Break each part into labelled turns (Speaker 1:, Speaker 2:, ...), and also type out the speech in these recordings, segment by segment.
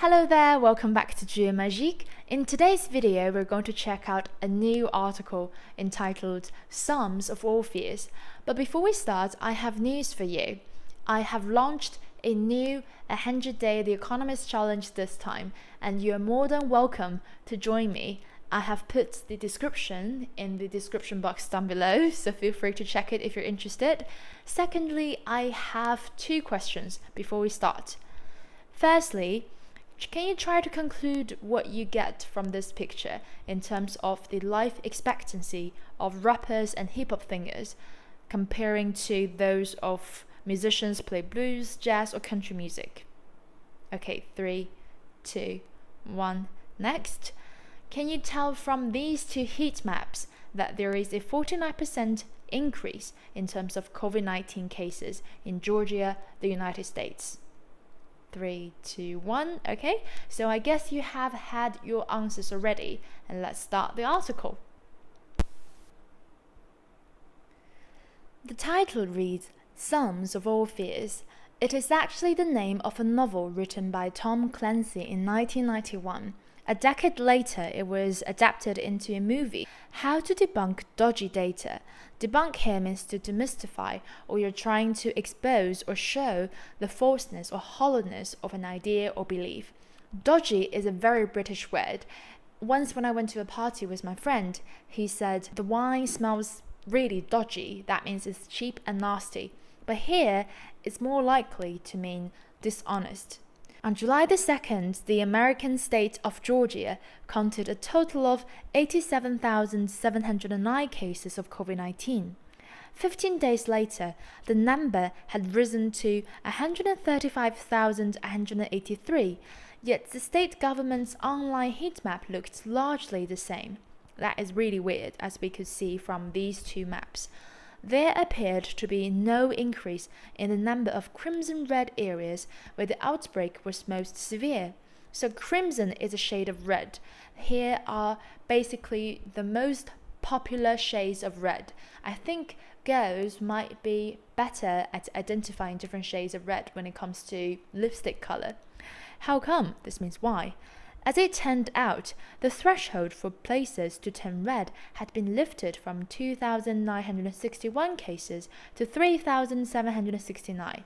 Speaker 1: Hello there, welcome back to Jeu Magique. In today's video, we're going to check out a new article entitled Sums of All Fears. But before we start, I have news for you. I have launched a new 100-day The Economist Challenge this time, and you are more than welcome to join me. I have put the description in the description box down below, so feel free to check it if you're interested. Secondly, I have two questions before we start. Firstly, can you try to conclude what you get from this picture in terms of the life expectancy of rappers and hip-hop singers comparing to those of musicians play blues, jazz or country music? Okay, 3, 2, 1, next. Can you tell from these two heat maps that there is a 49% increase in terms of COVID-19 cases in Georgia, the United States? 3, 2, 1. Okay, so I guess you have had your answers already, and let's start the article. The title reads, Sums of All Fears. It is actually the name of a novel written by Tom Clancy in 1991. A decade later, it was adapted into a movie, How to Debunk Dodgy Data. Debunk here means to demystify, or you're trying to expose or show the falseness or hollowness of an idea or belief. Dodgy is a very British word. Once when I went to a party with my friend, he said, the wine smells really dodgy. That means it's cheap and nasty. But here, it's more likely to mean dishonest. On July the 2nd, the American state of Georgia counted a total of 87,709 cases of COVID-19. 15 days later, the number had risen to 135,183, yet the state government's online heat map looked largely the same. That is really weird, as we could see from these two maps. There appeared to be no increase in the number of crimson-red areas where the outbreak was most severe. So crimson is a shade of red. Here are basically the most popular shades of red. I think girls might be better at identifying different shades of red when it comes to lipstick color. How come? This means why. As it turned out, the threshold for places to turn red had been lifted from 2,961 cases to 3,769.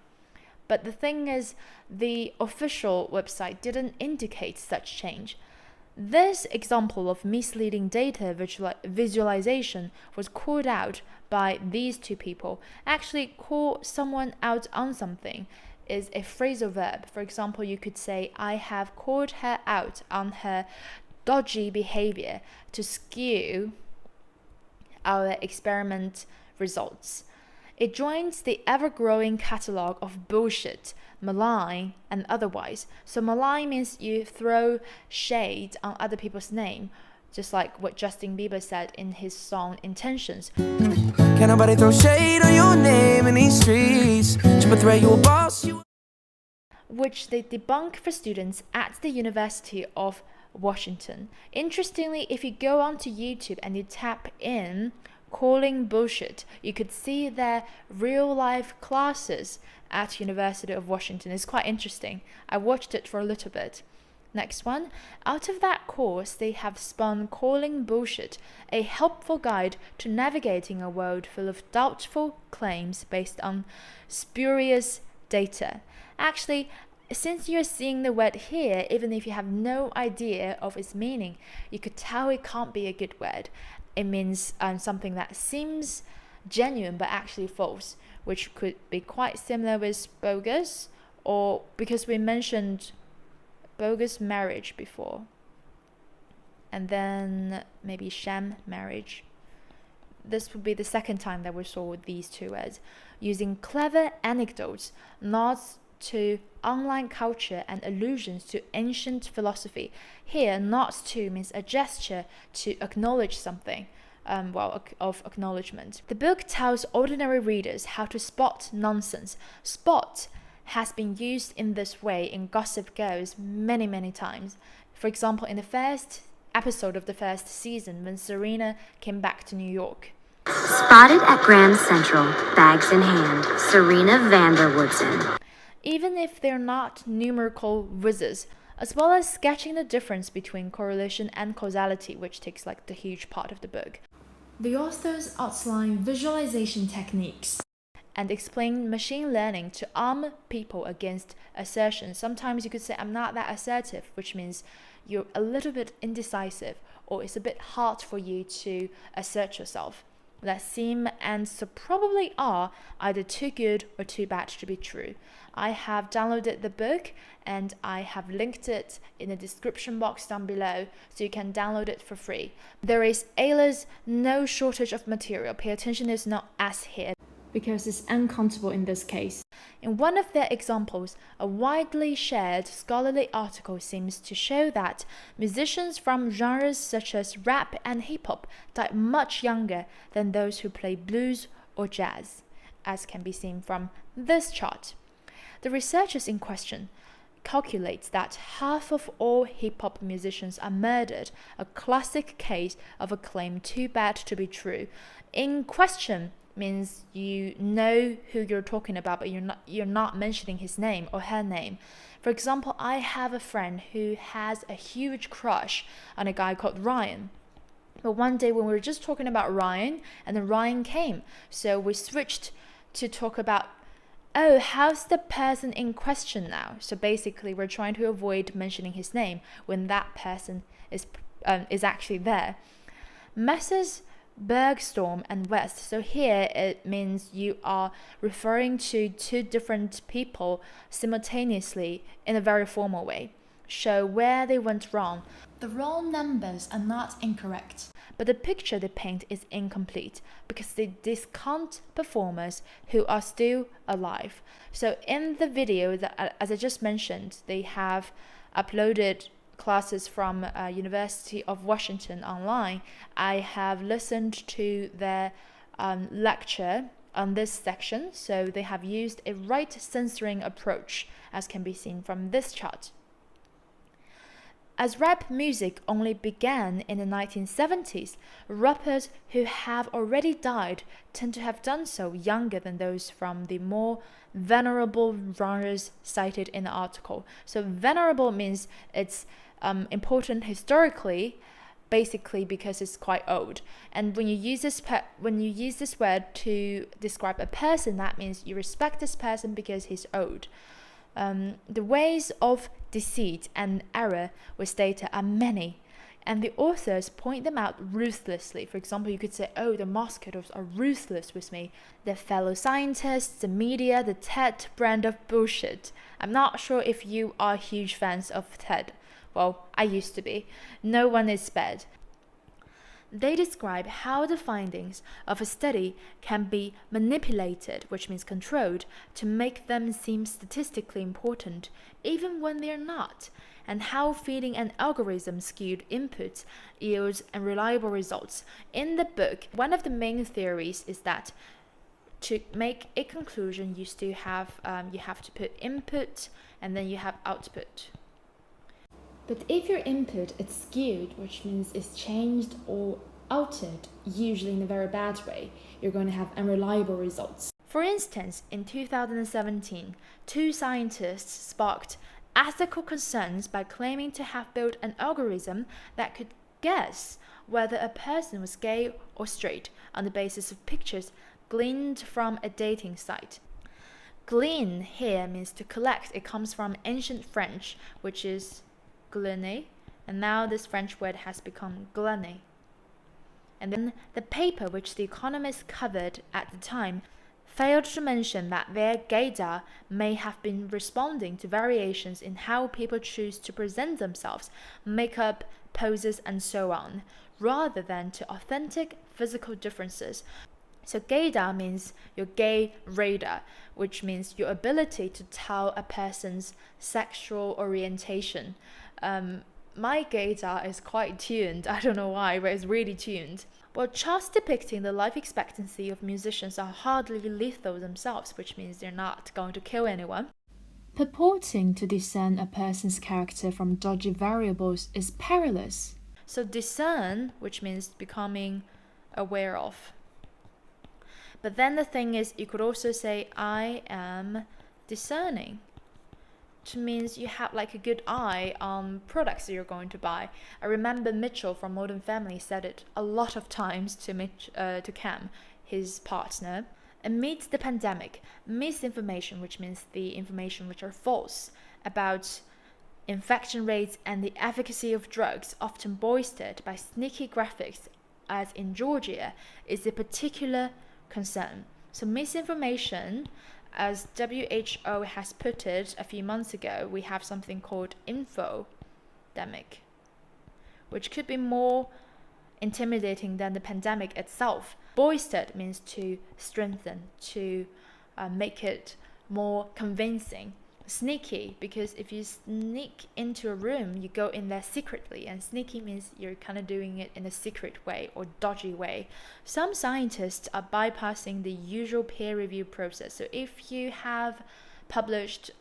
Speaker 1: But the thing is, the official website didn't indicate such change. This example of misleading data visualization was called out by these two people. Actually, call someone out on something is a phrasal verb. For example, you could say, I have called her out on her dodgy behavior to skew our experiment results. It joins the ever-growing catalogue of bullshit, malign, and otherwise. So malign means you throw shade on other people's name, just like what Justin Bieber said in his song Intentions.
Speaker 2: Can't nobody throw shade on your name in these streets. Threat you a boss.
Speaker 1: Which they debunk for students at the University of Washington. Interestingly, if you go onto YouTube and you tap in calling bullshit, you could see their real-life classes at University of Washington. It's quite interesting. I watched it for a little bit. Next one. Out of that course, they have spun Calling Bullshit, a helpful guide to navigating a world full of doubtful claims based on spurious data. Actually, since you're seeing the word here, even if you have no idea of its meaning, you could tell it can't be a good word. It means something that seems genuine but actually false, which could be quite similar with bogus, or because we mentioned bogus marriage before, and then maybe sham marriage. This would be the second time that we saw these two words. Using clever anecdotes, nods to online culture and allusions to ancient philosophy. Here, nods to means a gesture to acknowledge something, of acknowledgement. The book tells ordinary readers how to spot nonsense. Spot has been used in this way in Gossip Girls many times. For example, in the first episode of the first season, when Serena came back to New York.
Speaker 3: Spotted at Grand Central, bags in hand, Serena van der Woodsen.
Speaker 1: Even if they're not numerical whizzes, as well as sketching the difference between correlation and causality, which takes like the huge part of the book. The authors outline visualization techniques and explain machine learning to arm people against assertion. Sometimes you could say, I'm not that assertive, which means you're a little bit indecisive, or it's a bit hard for you to assert yourself. That seem and so probably are either too good or too bad to be true. I have downloaded the book and I have linked it in the description box down below, so you can download it for free. There is no shortage of material. Pay attention, there's no S here, because it's uncountable in this case. In one of their examples, a widely shared scholarly article seems to show that musicians from genres such as rap and hip-hop die much younger than those who play blues or jazz, as can be seen from this chart. The researchers in question calculates that half of all hip-hop musicians are murdered, a classic case of a claim too bad to be true. In question means you know who you're talking about, but you're not mentioning his name or her name. For example, I have a friend who has a huge crush on a guy called Ryan. But one day when we were just talking about Ryan, and then Ryan came, so we switched to talk about, oh, how's the person in question now? So basically we're trying to avoid mentioning his name when that person is actually there. Messrs. Bergstorm and West. So here it means you are referring to two different people simultaneously in a very formal way. Show where they went wrong. The roll numbers are not incorrect, but the picture they paint is incomplete because they discount performers who are still alive. So in the video that, as I just mentioned, they have uploaded classes from University of Washington online. I have listened to their lecture on this section, so they have used a right censoring approach, as can be seen from this chart. As rap music only began in the 1970s, rappers who have already died tend to have done so younger than those from the more venerable genres cited in the article. So venerable means it's important historically, basically because it's quite old. And when you use this word to describe a person, that means you respect this person because he's old. The ways of deceit and error with data are many, and the authors point them out ruthlessly. For example, you could say, oh, the mosquitoes are ruthless with me. Their fellow scientists, the media, the TED brand of bullshit. I'm not sure if you are huge fans of TED. Well, I used to be. No one is spared. They describe how the findings of a study can be manipulated, which means controlled, to make them seem statistically important, even when they're not, and how feeding an algorithm skewed inputs yields unreliable results. In the book, one of the main theories is that to make a conclusion, you still have you have to put input and then you have output. But if your input is skewed, which means it's changed or altered, usually in a very bad way, you're going to have unreliable results. For instance, in 2017, two scientists sparked ethical concerns by claiming to have built an algorithm that could guess whether a person was gay or straight on the basis of pictures gleaned from a dating site. Glean here means to collect. It comes from ancient French, which is glaner, and now this French word has become glaner. And then the paper which The Economist covered at the time failed to mention that their gaydar may have been responding to variations in how people choose to present themselves, makeup, poses, and so on, rather than to authentic physical differences. So gaydar means your gay radar, which means your ability to tell a person's sexual orientation. My gaydar is quite tuned. I don't know why, but it's really tuned. Well, charts depicting the life expectancy of musicians are hardly lethal themselves, which means they're not going to kill anyone. Purporting to discern a person's character from dodgy variables is perilous. So discern, which means becoming aware of. But then the thing is, you could also say, I am discerning. means you have like a good eye on products that you're going to buy. I remember Mitchell from Modern Family said it a lot of times to Cam, his partner. Amidst the pandemic, misinformation, which means the information which are false about infection rates and the efficacy of drugs, often bolstered by sneaky graphics, as in Georgia, is a particular concern. So misinformation, as WHO has put it a few months ago, we have something called infodemic, which could be more intimidating than the pandemic itself. Bolstered means to strengthen, to make it more convincing. Sneaky, because if you sneak into a room, you go in there secretly, and sneaky means you're kind of doing it in a secret way or dodgy way. Some scientists are bypassing the usual peer review process. So if you have published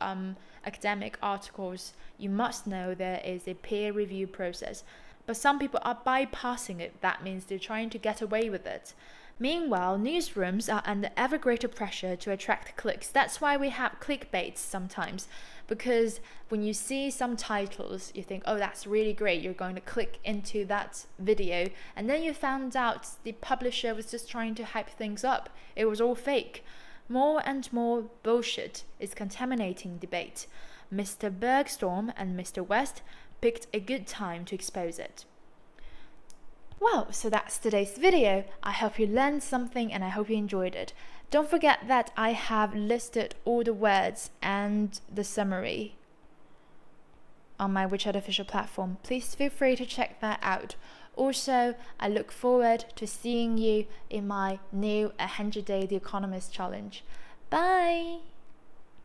Speaker 1: academic articles, you must know there is a peer review process. But some people are bypassing it. That means they're trying to get away with it. Meanwhile, newsrooms are under ever greater pressure to attract clicks. That's why we have clickbaits sometimes, because when you see some titles, you think, oh, that's really great. You're going to click into that video. And then you found out the publisher was just trying to hype things up. It was all fake. More and more bullshit is contaminating debate. Mr. Bergstorm and Mr. West picked a good time to expose it. Well, so that's today's video. I hope you learned something and I hope you enjoyed it. Don't forget that I have listed all the words and the summary on my WeChat official platform. Please feel free to check that out. Also, I look forward to seeing you in my new 100-day The Economist challenge. Bye!